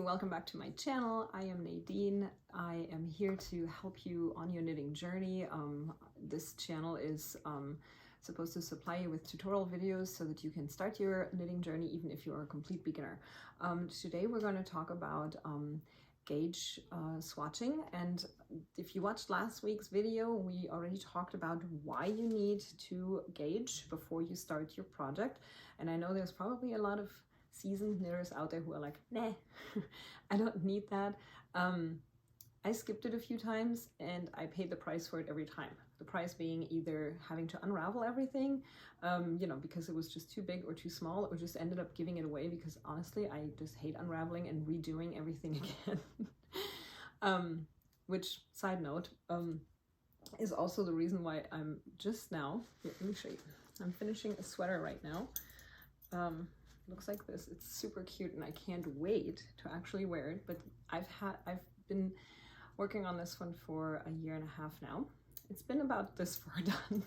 welcome back to my channel. I am Nadine. I am here to help you on your knitting journey. This channel is supposed to supply you with tutorial videos so that you can start your knitting journey even if you are a complete beginner. Today we're going to talk about gauge swatching, and if you watched last week's video, we already talked about why you need to gauge before you start your project. And I know there's probably a lot of seasoned knitters out there who are like, nah, I don't need that. I skipped it a few times and I paid the price for it every time. The price being either having to unravel everything, because it was just too big or too small, or just ended up giving it away because honestly, I just hate unraveling and redoing everything again. Which, side note, is also the reason why I'm just now, here, let me show you. I'm finishing a sweater right now. Looks like this. It's super cute and I can't wait to actually wear it, but I've been working on this one for a year and a half now. It's been about this far done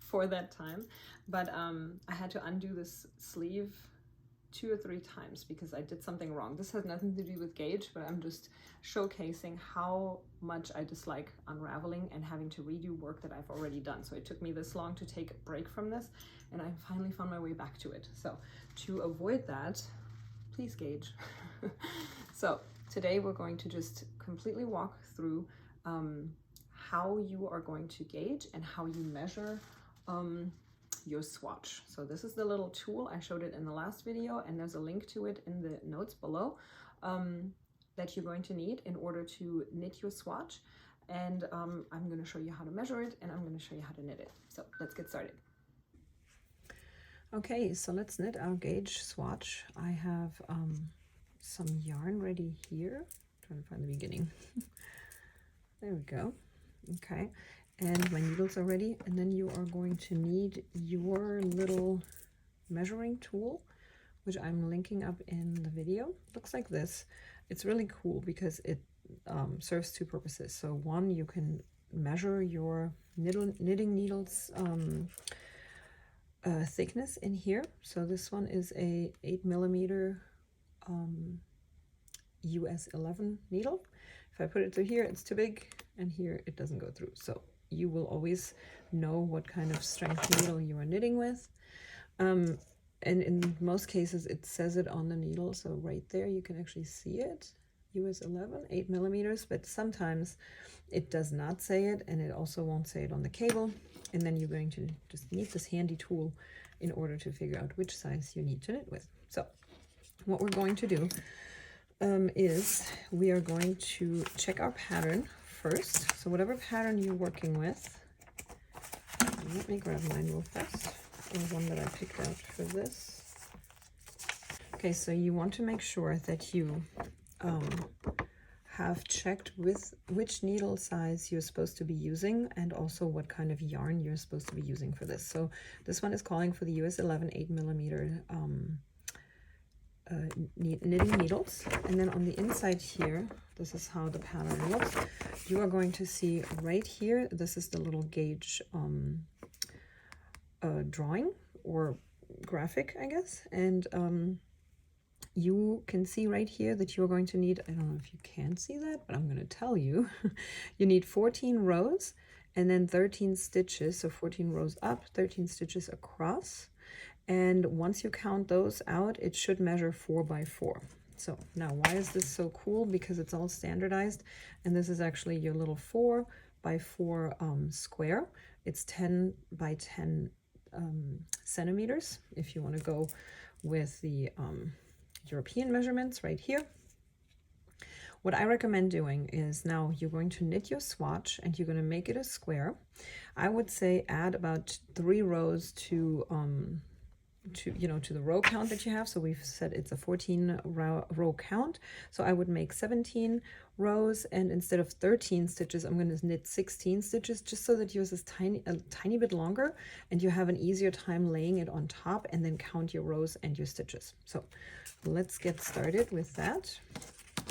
for that time, but I had to undo this sleeve 2 or 3 times because I did something wrong. This has nothing to do with gauge, but I'm just showcasing how much I dislike unraveling and having to redo work that I've already done. So it took me this long to take a break from this, and I finally found my way back to it. So to avoid that, please gauge. So today we're going to just completely walk through how you are going to gauge and how you measure your swatch. So this is the little tool. I showed it in the last video, and there's a link to it in the notes below that you're going to need in order to knit your swatch. And I'm going to show you how to measure it, and I'm going to show you how to knit it. So let's get started. Okay, so let's knit our gauge swatch. I have some yarn ready here. I'm trying to find the beginning. There we go. Okay, and my needles are ready, and then you are going to need your little measuring tool, which I'm linking up in the video. Looks like this. It's really cool because it serves 2 purposes. So one, you can measure your knitting needles thickness in here. So this one is a 8mm US 11 needle. If I put it through here, it's too big, and here it doesn't go through. So you will always know what kind of strength needle you are knitting with. And in most cases, it says it on the needle. So right there, you can actually see it, US 11, 8mm, but sometimes it does not say it, and it also won't say it on the cable. And then you're going to just need this handy tool in order to figure out which size you need to knit with. So what we're going to do is we are going to check our pattern first. So whatever pattern you're working with, let me grab mine real fast, the one that I picked out for this. Okay, so you want to make sure that you have checked with which needle size you're supposed to be using, and also what kind of yarn you're supposed to be using for this. So this one is calling for the US 11 8mm knitting needles, and then on the inside here, this is how the pattern looks. You are going to see right here, this is the little gauge drawing or graphic, I guess, and you can see right here that you're going to need, I don't know if you can see that, but I'm going to tell you, you need 14 rows and then 13 stitches, so 14 rows up, 13 stitches across. And once you count those out, it should measure 4 by 4. So now, why is this so cool? Because it's all standardized, and this is actually your little 4 by 4 square. It's 10 by 10 centimeters if you want to go with the European measurements right here. What I recommend doing is, now you're going to knit your swatch and you're going to make it a square. I would say add about 3 rows to the row count that you have. So we've said it's a 14 row count, so I would make 17 rows, and instead of 13 stitches, I'm going to knit 16 stitches, just so that yours is a tiny bit longer and you have an easier time laying it on top, and then count your rows and your stitches. So let's get started with that,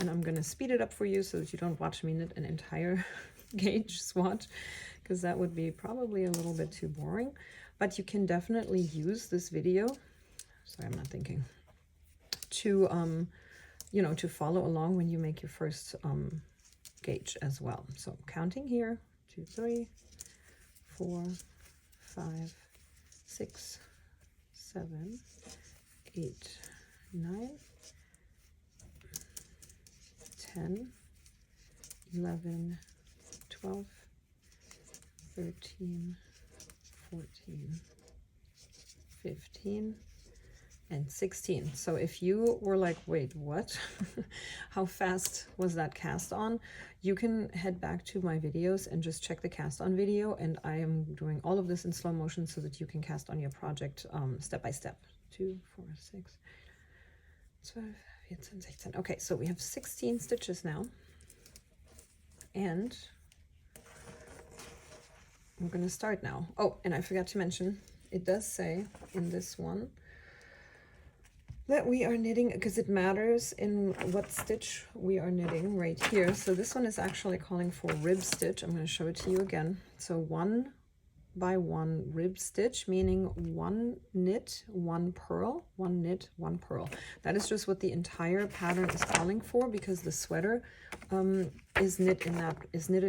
and I'm going to speed it up for you so that you don't watch me knit an entire gauge swatch, because that would be probably a little bit too boring. But you can definitely use this video, sorry, I'm not thinking, to you know, to follow along when you make your first gauge as well. So counting here, 2, 3, 4, 5, 6, 7, 8, 9, 10, 11, 12, 13, 14, 15, and 16. So if you were like, wait, what? How fast was that cast on? You can head back to my videos and just check the cast on video, and I am doing all of this in slow motion so that you can cast on your project step by step. 2, 4, 6, 12, 14, 16. Okay, so we have 16 stitches now, and we're going to start now. Oh, and I forgot to mention, it does say in this one that we are knitting, because it matters in what stitch we are knitting right here. So this one is actually calling for rib stitch. I'm going to show it to you again. So 1 by 1 rib stitch, meaning 1 knit, 1 purl, 1 knit, 1 purl. That is just what the entire pattern is calling for, because the sweater is knitted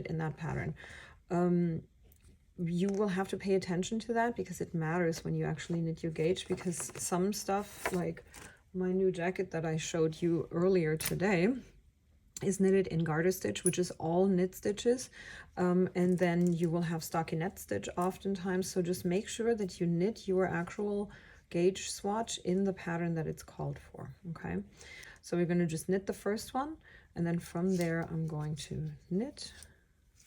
in that pattern. You will have to pay attention to that, because it matters when you actually knit your gauge, because some stuff, like my new jacket that I showed you earlier today, is knitted in garter stitch, which is all knit stitches, and then you will have stockinette stitch oftentimes. So just make sure that you knit your actual gauge swatch in the pattern that it's called for. Okay, so we're going to just knit the first one, and then from there I'm going to knit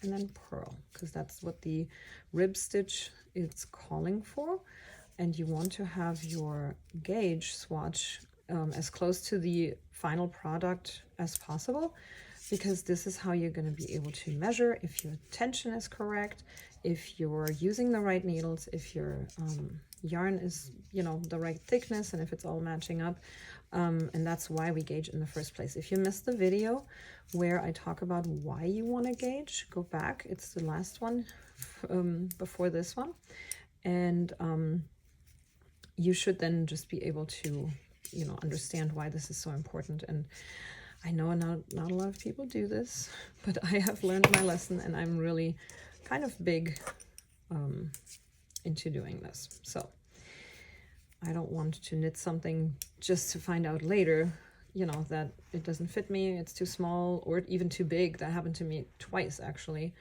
and then purl, because that's what the rib stitch is calling for. And you want to have your gauge swatch as close to the final product as possible, because this is how you're going to be able to measure if your tension is correct, if you're using the right needles, if your yarn is, you know, the right thickness, and if it's all matching up. And that's why we gauge in the first place. If you missed the video where I talk about why you want to gauge, go back. It's the last one before this one. And you should then just be able to, you know, understand why this is so important. And I know not a lot of people do this, but I have learned my lesson, and I'm really kind of big into doing this. So I don't want to knit something just to find out later, you know, that it doesn't fit me, it's too small, or even too big. That happened to me twice, actually.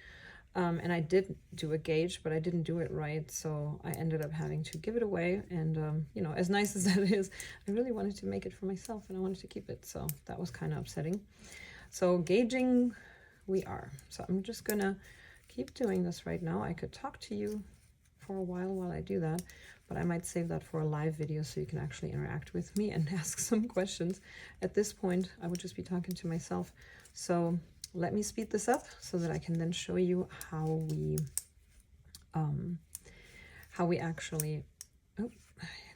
And I did do a gauge, but I didn't do it right, so I ended up having to give it away. And, you know, as nice as that is, I really wanted to make it for myself, and I wanted to keep it, so that was kind of upsetting. So gauging we are. So I'm just gonna keep doing this right now. I could talk to you for a while I do that, but I might save that for a live video so you can actually interact with me and ask some questions. At this point, I would just be talking to myself. So let me speed this up so that I can then show you how we actually, oh,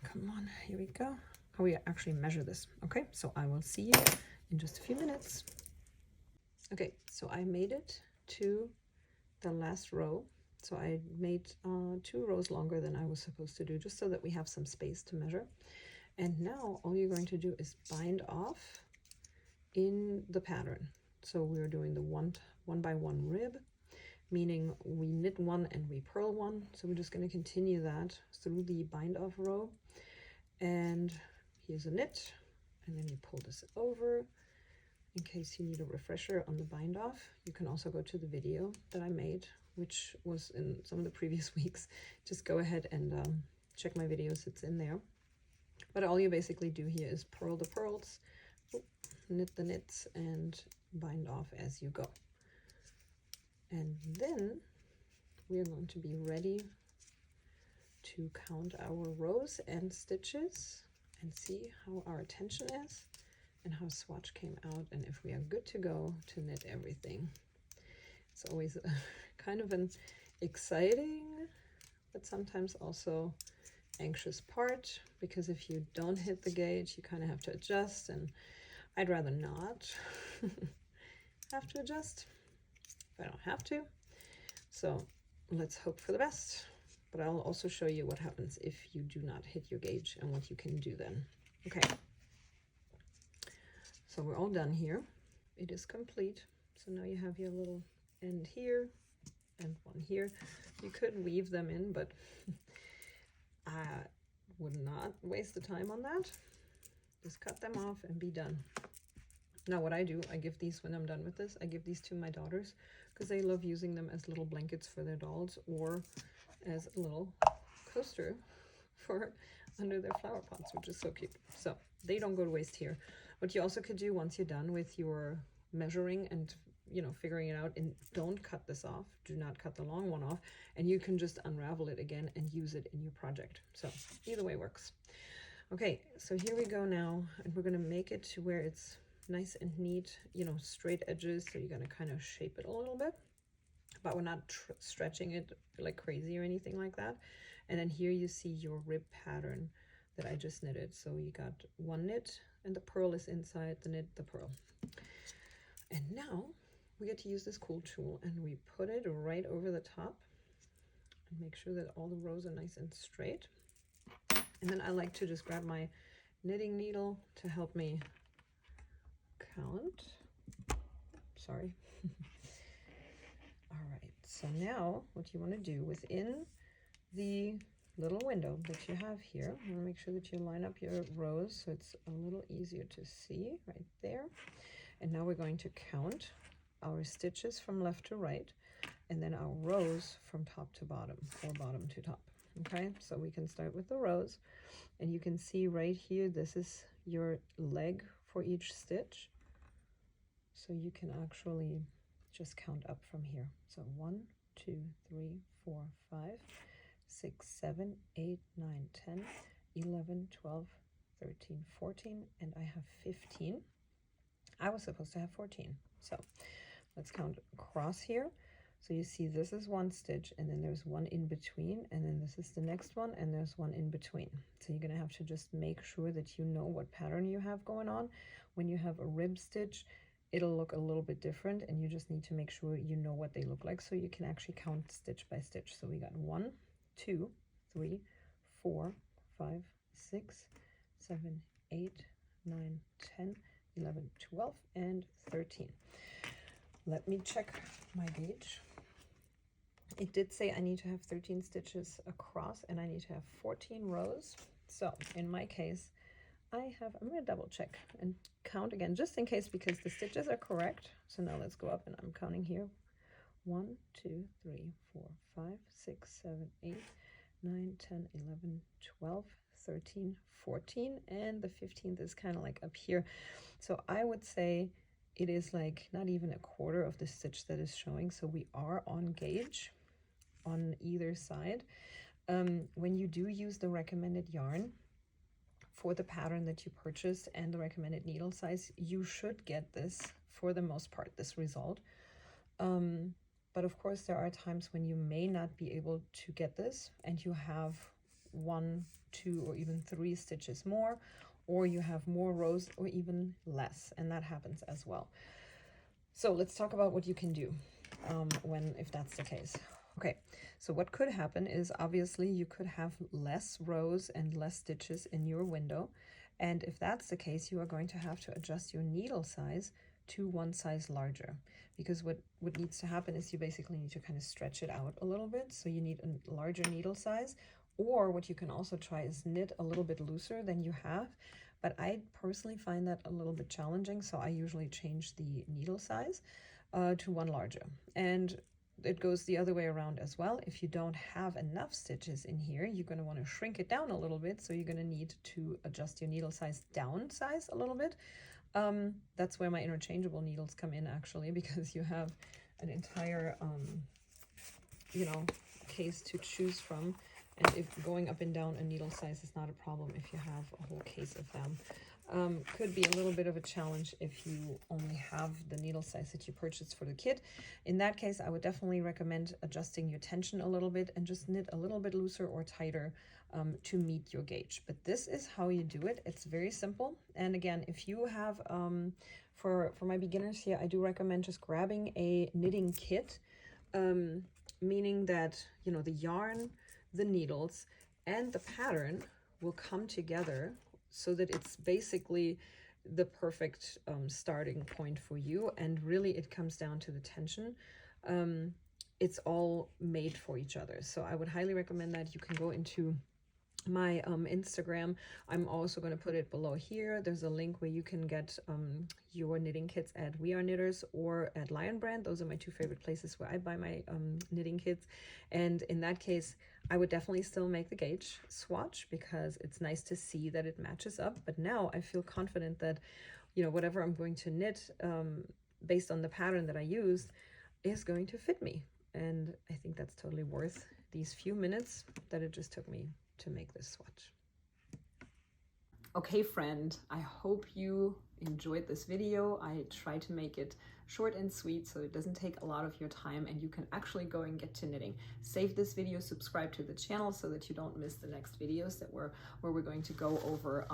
come on, here we go, how we actually measure this. Okay, so I will see you in just a few minutes. Okay, so I made it to the last row. So I made 2 rows longer than I was supposed to do, just so that we have some space to measure. And now all you're going to do is bind off in the pattern. So we're doing the one by one rib, meaning we knit 1 and we purl 1. So we're just going to continue that through the bind off row. And here's a knit, and then you pull this over. In case you need a refresher on the bind off, you can also go to the video that I made, which was in some of the previous weeks. Just go ahead and check my videos, it's in there. But all you basically do here is purl the purls, knit the knits, and bind off as you go. And then we are going to be ready to count our rows and stitches and see how our tension is and how swatch came out, and if we are good to go to knit everything. It's always kind of an exciting, but sometimes also anxious part, because if you don't hit the gauge, you kind of have to adjust, and I'd rather not have to adjust if I don't have to. So let's hope for the best, but I'll also show you what happens if you do not hit your gauge and what you can do then. Okay, So we're all done here. It is complete. So now you have your little end here and one here. You could weave them in, but I would not waste the time on that. Just cut them off and be done. Now what I do, I give these, when I'm done with this, I give these to my daughters because they love using them as little blankets for their dolls or as a little coaster for under their flower pots, which is so cute. So they don't go to waste here. What you also could do once you're done with your measuring and, you know, figuring it out, and don't cut this off, do not cut the long one off, and you can just unravel it again and use it in your project. So either way works. Okay, so here we go now, and we're going to make it to where it's nice and neat, you know, straight edges. So you're going to kind of shape it a little bit, but we're not stretching it like crazy or anything like that. And then here you see your rib pattern that I just knitted. So you got one knit and the purl is inside the knit, the purl. And now we get to use this cool tool and we put it right over the top and make sure that all the rows are nice and straight. And then I like to just grab my knitting needle to help me count. Sorry. All right, so now what you want to do within the little window that you have here, you want to make sure that you line up your rows so it's a little easier to see right there. And now we're going to count our stitches from left to right, and then our rows from top to bottom, or bottom to top. Okay, so we can start with the rows, and you can see right here, this is your leg for each stitch. So you can actually just count up from here. So 1, 2, 3, 4, 5, 6, 7, 8, 9, 10, 11, 12, 13, 14, and I have 15. I was supposed to have 14. So let's count across here. So you see this is one stitch, and then there's one in between, and then this is the next one, and there's one in between. So you're gonna have to just make sure that you know what pattern you have going on. When you have a rib stitch, it'll look a little bit different, and you just need to make sure you know what they look like so you can actually count stitch by stitch. So we got 1, 2, 3, 4, 5, 6, 7, 8, 9, 10, 11, 12, and 13. Let me check my gauge. It did say I need to have 13 stitches across and I need to have 14 rows. So in my case, I'm going to double check and count again just in case, because the stitches are correct. So now let's go up and I'm counting here. 1, 2, 3, 4, 5, 6, 7, 8, 9, 10, 11, 12, 13, 14, and the 15th is kind of like up here. So I would say it is like not even a quarter of the stitch that is showing. So we are on gauge on either side. When you do use the recommended yarn for the pattern that you purchased and the recommended needle size, you should get this for the most part, this result. But of course there are times when you may not be able to get this and you have 1, 2, or even 3 stitches more, or you have more rows or even less, and that happens as well. So let's talk about what you can do if that's the case. Okay, so what could happen is obviously you could have less rows and less stitches in your window, and if that's the case, you are going to have to adjust your needle size to one size larger, because what needs to happen is you basically need to kind of stretch it out a little bit. So you need a larger needle size, or what you can also try is knit a little bit looser than you have, but I personally find that a little bit challenging, so I usually change the needle size to one larger. And it goes the other way around as well. If you don't have enough stitches in here, you're going to want to shrink it down a little bit, so you're going to need to adjust your needle size down a little bit. That's where my interchangeable needles come in, actually, because you have an entire you know, case to choose from, and if going up and down a needle size is not a problem if you have a whole case of them. Could be a little bit of a challenge if you only have the needle size that you purchased for the kit. In that case, I would definitely recommend adjusting your tension a little bit and just knit a little bit looser or tighter to meet your gauge. But this is how you do it. It's very simple. And again, if you have, for my beginners here, I do recommend just grabbing a knitting kit, meaning that, you know, the yarn, the needles, and the pattern will come together so that it's basically, the perfect starting point for you. And really it comes down to the tension. It's all made for each other. So I would highly recommend that. You can go into my Instagram. I'm also going to put it below here. There's a link where you can get your knitting kits at We Are Knitters or at Lion Brand. Those are my two favorite places where I buy my knitting kits. And in that case, I would definitely still make the gauge swatch, because it's nice to see that it matches up. But now I feel confident that, you know, whatever I'm going to knit based on the pattern that I used is going to fit me. And I think that's totally worth these few minutes that it just took me to make this swatch. Okay, friend, I hope you enjoyed this video. I try to make it short and sweet so it doesn't take a lot of your time and you can actually go and get to knitting. Save this video, subscribe to the channel so that you don't miss the next videos where we're going to go over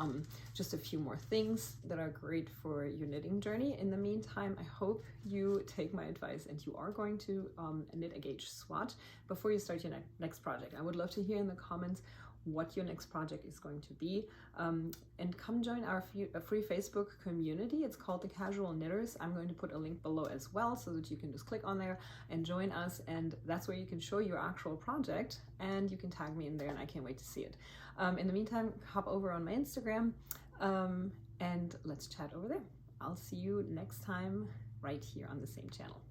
just a few more things that are great for your knitting journey. In the meantime, I hope you take my advice and you are going to knit a gauge swatch before you start your next project. I would love to hear in the comments what your next project is going to be, and come join our free Facebook community. It's called the Casual Knitters. I'm going to put a link below as well so that you can just click on there and join us, and that's where you can show your actual project and you can tag me in there, and I can't wait to see it. In the meantime, hop over on my Instagram and let's chat over there. I'll see you next time right here on the same channel.